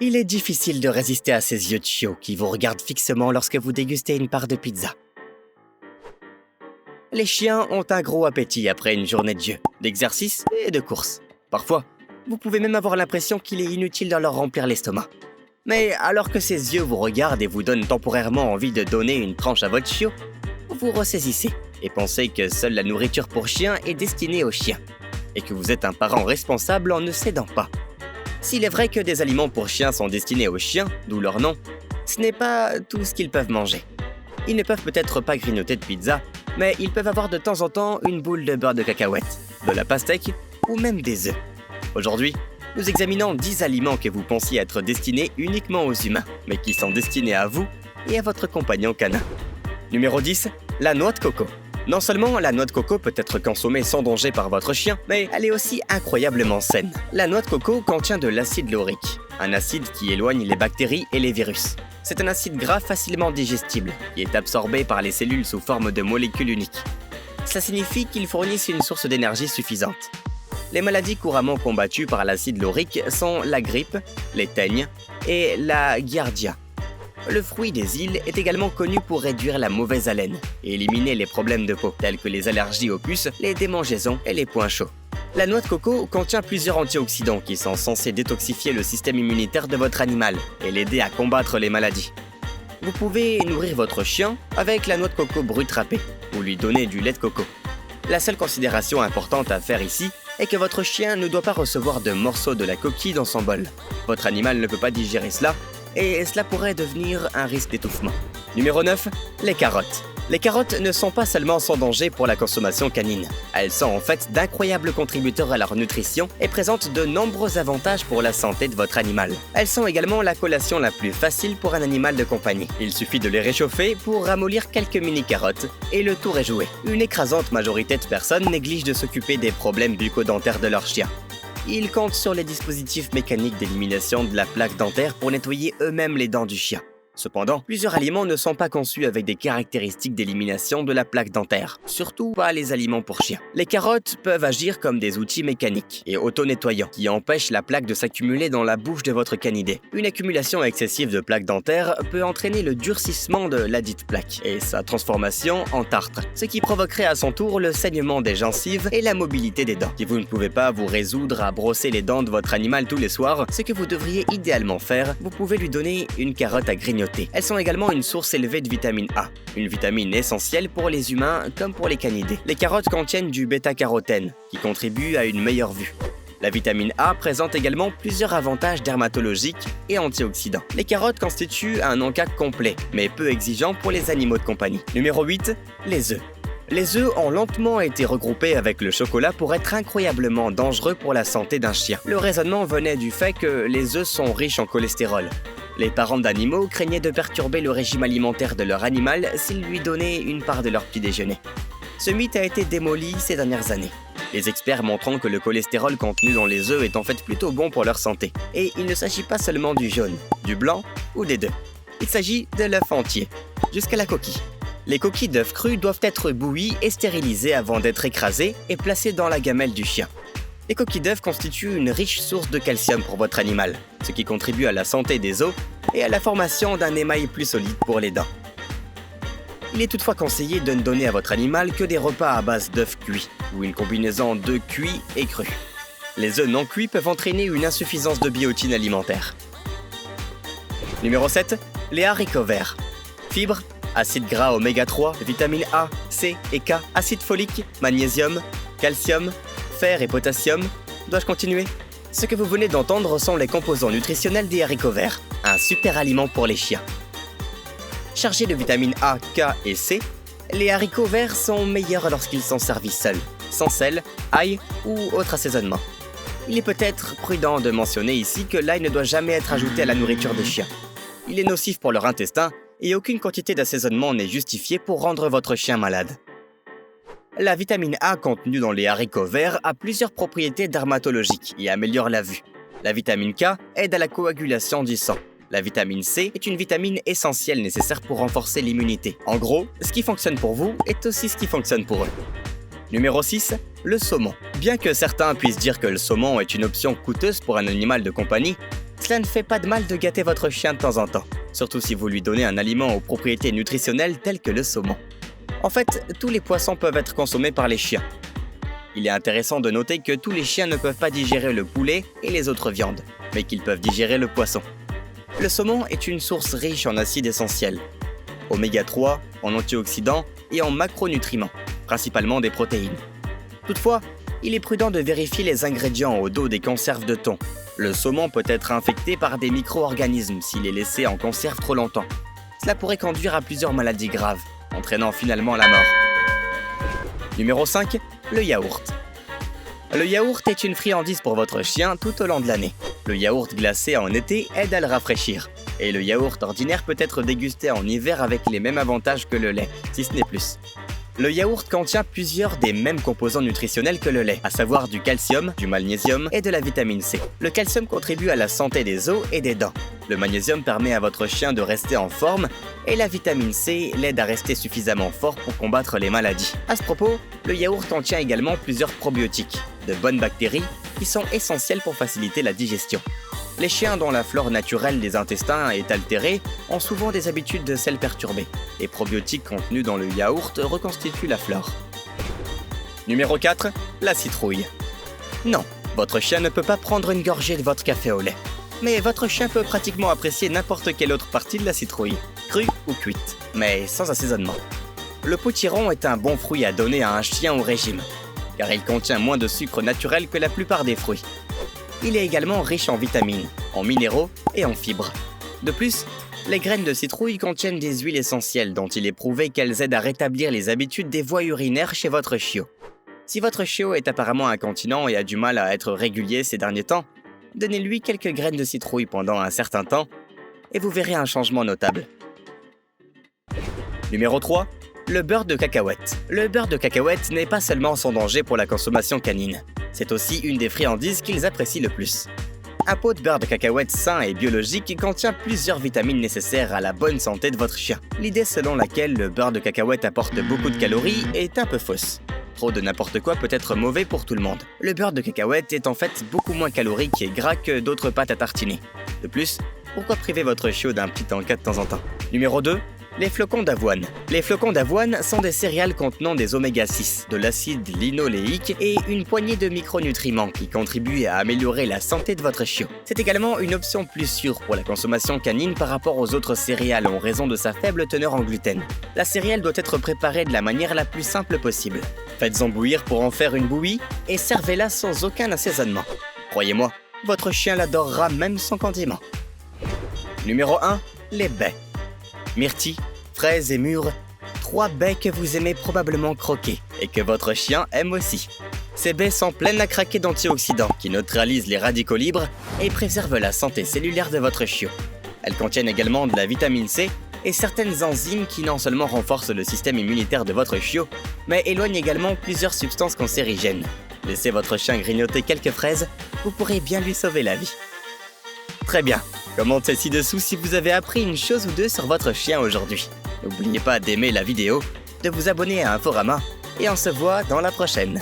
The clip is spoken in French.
Il est difficile de résister à ces yeux de chiot qui vous regardent fixement lorsque vous dégustez une part de pizza. Les chiens ont un gros appétit après une journée de jeu, d'exercice et de course. Parfois, vous pouvez même avoir l'impression qu'il est inutile de leur remplir l'estomac. Mais alors que ces yeux vous regardent et vous donnent temporairement envie de donner une tranche à votre chiot, vous vous ressaisissez et pensez que seule la nourriture pour chien est destinée aux chiens, et que vous êtes un parent responsable en ne cédant pas. S'il est vrai que des aliments pour chiens sont destinés aux chiens, d'où leur nom, ce n'est pas tout ce qu'ils peuvent manger. Ils ne peuvent peut-être pas grignoter de pizza, mais ils peuvent avoir de temps en temps une boule de beurre de cacahuète, de la pastèque ou même des œufs. Aujourd'hui, nous examinons 10 aliments que vous pensiez être destinés uniquement aux humains, mais qui sont destinés à vous et à votre compagnon canin. Numéro 10, la noix de coco. Non seulement la noix de coco peut être consommée sans danger par votre chien, mais elle est aussi incroyablement saine. La noix de coco contient de l'acide laurique, un acide qui éloigne les bactéries et les virus. C'est un acide gras facilement digestible, qui est absorbé par les cellules sous forme de molécules uniques. Cela signifie qu'ils fournissent une source d'énergie suffisante. Les maladies couramment combattues par l'acide laurique sont la grippe, les teignes et la giardia. Le fruit des îles est également connu pour réduire la mauvaise haleine et éliminer les problèmes de peau, tels que les allergies aux puces, les démangeaisons et les points chauds. La noix de coco contient plusieurs antioxydants qui sont censés détoxifier le système immunitaire de votre animal et l'aider à combattre les maladies. Vous pouvez nourrir votre chien avec la noix de coco brute râpée ou lui donner du lait de coco. La seule considération importante à faire ici est que votre chien ne doit pas recevoir de morceaux de la coquille dans son bol. Votre animal ne peut pas digérer cela et cela pourrait devenir un risque d'étouffement. Numéro 9, les carottes. Les carottes ne sont pas seulement sans danger pour la consommation canine. Elles sont en fait d'incroyables contributeurs à leur nutrition et présentent de nombreux avantages pour la santé de votre animal. Elles sont également la collation la plus facile pour un animal de compagnie. Il suffit de les réchauffer pour ramollir quelques mini-carottes et le tour est joué. Une écrasante majorité de personnes négligent de s'occuper des problèmes bucco-dentaires de leur chien. Ils comptent sur les dispositifs mécaniques d'élimination de la plaque dentaire pour nettoyer eux-mêmes les dents du chien. Cependant, plusieurs aliments ne sont pas conçus avec des caractéristiques d'élimination de la plaque dentaire, surtout pas les aliments pour chiens. Les carottes peuvent agir comme des outils mécaniques et auto-nettoyants qui empêchent la plaque de s'accumuler dans la bouche de votre canidé. Une accumulation excessive de plaque dentaire peut entraîner le durcissement de ladite plaque et sa transformation en tartre, ce qui provoquerait à son tour le saignement des gencives et la mobilité des dents. Si vous ne pouvez pas vous résoudre à brosser les dents de votre animal tous les soirs, ce que vous devriez idéalement faire, vous pouvez lui donner une carotte à grignoter. Elles sont également une source élevée de vitamine A, une vitamine essentielle pour les humains comme pour les canidés. Les carottes contiennent du bêta-carotène, qui contribue à une meilleure vue. La vitamine A présente également plusieurs avantages dermatologiques et antioxydants. Les carottes constituent un encas complet, mais peu exigeant pour les animaux de compagnie. Numéro 8, les œufs. Les œufs ont lentement été regroupés avec le chocolat pour être incroyablement dangereux pour la santé d'un chien. Le raisonnement venait du fait que les œufs sont riches en cholestérol. Les parents d'animaux craignaient de perturber le régime alimentaire de leur animal s'ils lui donnaient une part de leur petit déjeuner. Ce mythe a été démoli ces dernières années, les experts montrant que le cholestérol contenu dans les œufs est en fait plutôt bon pour leur santé. Et il ne s'agit pas seulement du jaune, du blanc ou des deux. Il s'agit de l'œuf entier, jusqu'à la coquille. Les coquilles d'œufs crus doivent être bouillies et stérilisées avant d'être écrasées et placées dans la gamelle du chien. Les coquilles d'œufs constituent une riche source de calcium pour votre animal, ce qui contribue à la santé des os et à la formation d'un émail plus solide pour les dents. Il est toutefois conseillé de ne donner à votre animal que des repas à base d'œufs cuits, ou une combinaison d'œufs cuits et crus. Les œufs non cuits peuvent entraîner une insuffisance de biotine alimentaire. Numéro 7, les haricots verts. Fibres, acides gras oméga 3, vitamines A, C et K, acide folique, magnésium, calcium, fer et potassium. Dois-je continuer ? Ce que vous venez d'entendre sont les composants nutritionnels des haricots verts, un super aliment pour les chiens. Chargés de vitamines A, K et C, les haricots verts sont meilleurs lorsqu'ils sont servis seuls, sans sel, ail ou autre assaisonnement. Il est peut-être prudent de mentionner ici que l'ail ne doit jamais être ajouté à la nourriture des chiens. Il est nocif pour leur intestin et aucune quantité d'assaisonnement n'est justifiée pour rendre votre chien malade. La vitamine A contenue dans les haricots verts a plusieurs propriétés dermatologiques et améliore la vue. La vitamine K aide à la coagulation du sang. La vitamine C est une vitamine essentielle nécessaire pour renforcer l'immunité. En gros, ce qui fonctionne pour vous est aussi ce qui fonctionne pour eux. Numéro 6, le saumon. Bien que certains puissent dire que le saumon est une option coûteuse pour un animal de compagnie, Cela ne fait pas de mal de gâter votre chien de temps en temps, surtout si vous lui donnez un aliment aux propriétés nutritionnelles telles que le saumon. En fait, tous les poissons peuvent être consommés par les chiens. Il est intéressant de noter que tous les chiens ne peuvent pas digérer le poulet et les autres viandes, mais qu'ils peuvent digérer le poisson. Le saumon est une source riche en acides essentiels, oméga 3, en antioxydants et en macronutriments, principalement des protéines. Toutefois, il est prudent de vérifier les ingrédients au dos des conserves de thon. Le saumon peut être infecté par des micro-organismes s'il est laissé en conserve trop longtemps. Cela pourrait conduire à plusieurs maladies graves, entraînant finalement la mort. Numéro 5, le yaourt. Le yaourt est une friandise pour votre chien tout au long de l'année. Le yaourt glacé en été aide à le rafraîchir. Et le yaourt ordinaire peut être dégusté en hiver avec les mêmes avantages que le lait, si ce n'est plus. Le yaourt contient plusieurs des mêmes composants nutritionnels que le lait, à savoir du calcium, du magnésium et de la vitamine C. Le calcium contribue à la santé des os et des dents. Le magnésium permet à votre chien de rester en forme et la vitamine C l'aide à rester suffisamment fort pour combattre les maladies. À ce propos, le yaourt contient également plusieurs probiotiques, de bonnes bactéries qui sont essentielles pour faciliter la digestion. Les chiens dont la flore naturelle des intestins est altérée ont souvent des habitudes de sel perturbées. Les probiotiques contenus dans le yaourt reconstituent la flore. Numéro 4, la citrouille. Non, votre chien ne peut pas prendre une gorgée de votre café au lait. Mais votre chien peut pratiquement apprécier n'importe quelle autre partie de la citrouille, crue ou cuite, mais sans assaisonnement. Le potiron est un bon fruit à donner à un chien au régime, car il contient moins de sucre naturel que la plupart des fruits. Il est également riche en vitamines, en minéraux et en fibres. De plus, les graines de citrouille contiennent des huiles essentielles dont il est prouvé qu'elles aident à rétablir les habitudes des voies urinaires chez votre chiot. Si votre chiot est apparemment incontinent et a du mal à être régulier ces derniers temps, donnez-lui quelques graines de citrouille pendant un certain temps et vous verrez un changement notable. Numéro 3, le beurre de cacahuète. Le beurre de cacahuète n'est pas seulement sans danger pour la consommation canine, c'est aussi une des friandises qu'ils apprécient le plus. Un pot de beurre de cacahuète sain et biologique contient plusieurs vitamines nécessaires à la bonne santé de votre chien. L'idée selon laquelle le beurre de cacahuète apporte beaucoup de calories est un peu fausse. Trop de n'importe quoi peut être mauvais pour tout le monde. Le beurre de cacahuète est en fait beaucoup moins calorique et gras que d'autres pâtes à tartiner. De plus, pourquoi priver votre chiot d'un petit encas de temps en temps? Numéro 2, les flocons d'avoine. Les flocons d'avoine sont des céréales contenant des oméga 6, de l'acide linoléique et une poignée de micronutriments qui contribuent à améliorer la santé de votre chiot. C'est également une option plus sûre pour la consommation canine par rapport aux autres céréales en raison de sa faible teneur en gluten. La céréale doit être préparée de la manière la plus simple possible. Faites-en bouillir pour en faire une bouillie et servez-la sans aucun assaisonnement. Croyez-moi, votre chien l'adorera même sans condiment. Numéro 1, les baies. Myrtilles, fraises et mûres, 3 baies que vous aimez probablement croquer et que votre chien aime aussi. Ces baies sont pleines à craquer d'antioxydants qui neutralisent les radicaux libres et préservent la santé cellulaire de votre chiot. Elles contiennent également de la vitamine C et certaines enzymes qui non seulement renforcent le système immunitaire de votre chiot, mais éloignent également plusieurs substances cancérigènes. Laissez votre chien grignoter quelques fraises, vous pourrez bien lui sauver la vie. Très bien, commentez ci-dessous si vous avez appris une chose ou deux sur votre chien aujourd'hui. N'oubliez pas d'aimer la vidéo, de vous abonner à Inforama, et on se voit dans la prochaine.